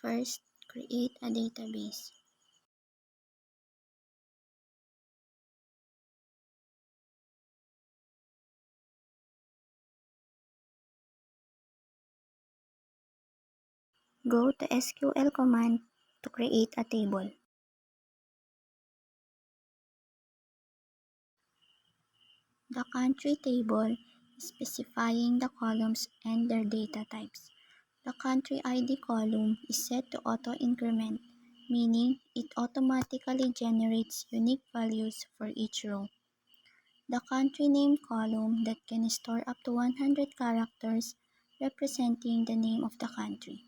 First, create a database. Go to SQL command to create a table. The country table is specifying the columns and their data types. The country ID column is set to auto-increment, meaning it automatically generates unique values for each row. The country name column that can store up to 100 characters representing the name of the country.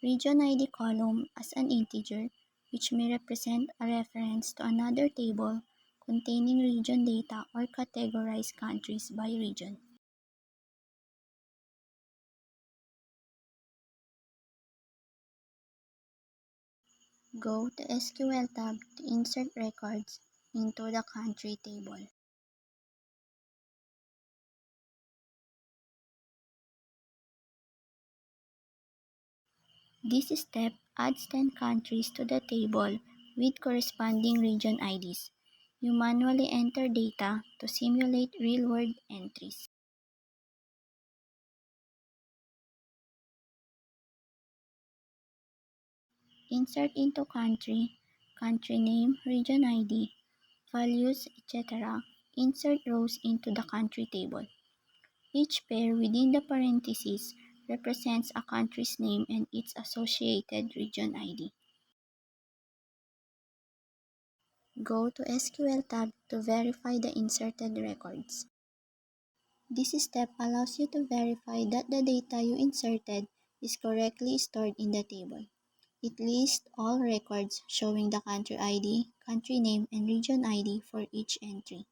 Region ID column as an integer, which may represent a reference to another table containing region data or categorize countries by region. Go to SQL tab to insert records into the country table. This step adds 10 countries to the table with corresponding region IDs. You manually enter data to simulate real-world entries. Insert into country, country name, region ID, values, etc. Insert rows into the country table. Each pair within the parentheses represents a country's name and its associated region ID. Go to SQL tab to verify the inserted records. This step allows you to verify that the data you inserted is correctly stored in the table. It lists all records showing the country ID, country name, and region ID for each entry.